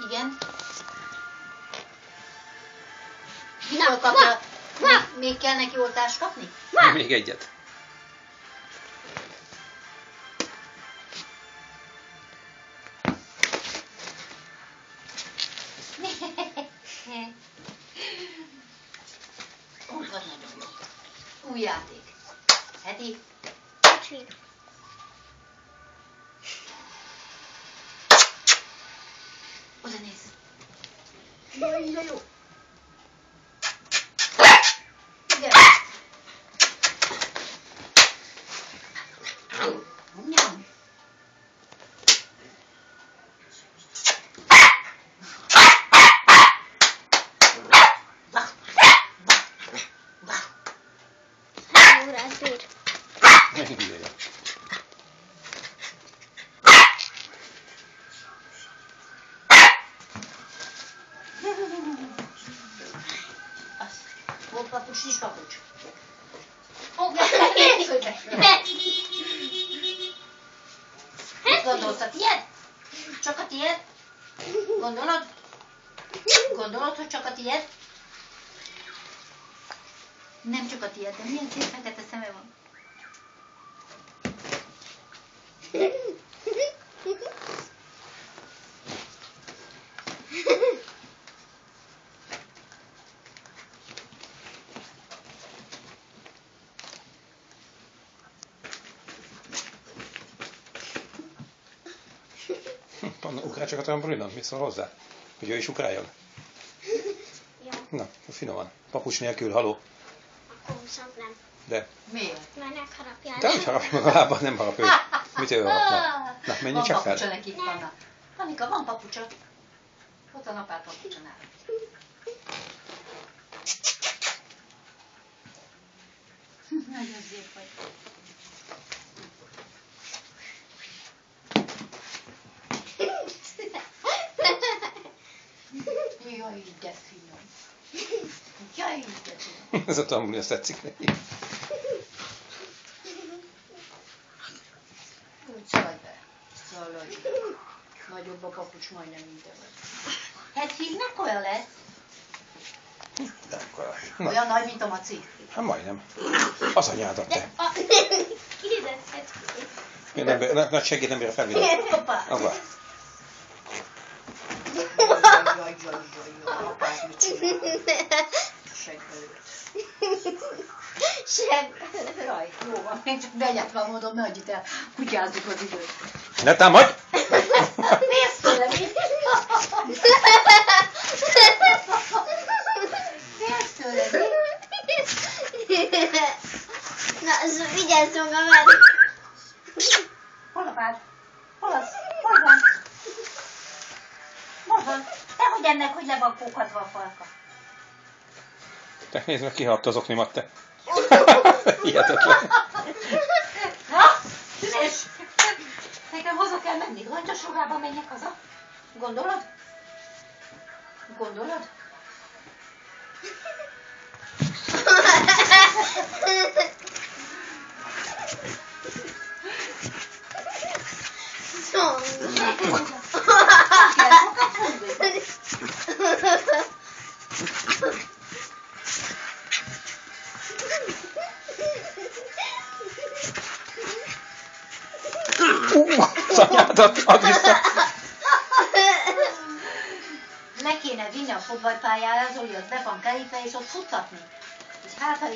Igen. Mikor kapja? Még kell neki oltást kapni? Még egyet. Úgy van, nagyon jó. Új játék. Heti? Kicsi. Oda nézz. Nagyon jó. Igen. Nyom. Hány órát bír? Megint ideje. Volt papucs, nincs papucs. Gondolsz a tiéd? Csak a tiéd? Gondolod? Gondolod, hogy csak a tiéd? Nem csak a tiéd, de milyen szép fekete szeme van. Ugrál csak a trampolinon, mi szól hozzá? Hogy ő is ugráljon? Jó, Na, finoman. Papucs nélkül, haló. akkor viszont nem. De, Miért? Mert megharapja. de hogy harapja meg a lába, nem harap ő. Mit ő harapna? Na, menjünk csak Van fel. papucsa nekik, Anna. Annika, van papucsa. Ott van apád papucsa nála. Nagyon szép vagy. Jaj, de finom. Jaj, de finom. Ez a trambolin, azt tetszik neki. Szaladj be. Szaladj be. Nagyobb a papucs majdnem, mint te vagy. Hát hívnek olyan lesz? De akkor... Na, Olyan nagy, mint a maci. hát majdnem. Az anyádat te. Kérdezhet. Nagy segít nem bír a felvinni. Hoppá. Abba. Jaj, apád mit csinál? Segbelőtt. Jaj, jó van, még csak begyátva mondom, ne adjit el, kutyázzuk az időt. Ne támadj! Nézd tőle, mi? Nézd tőle, mi? Na, vigyázz magam. Hol apád? Hol az? Hol van? Hol van? Nehogy ennek, hogy le van kókadva a falka. Te nézd meg, kiharapta az oknimat, te. Hihetetlen. Na, Tünés! Nekem haza kell menni, rongyosruhába menjek haza. Gondolod? Gondolod? Szanyádat, add vissza! Le kéne vinni a fotballpályára, Zoli, az be van kerítve, és ott futtatni. És hát, ha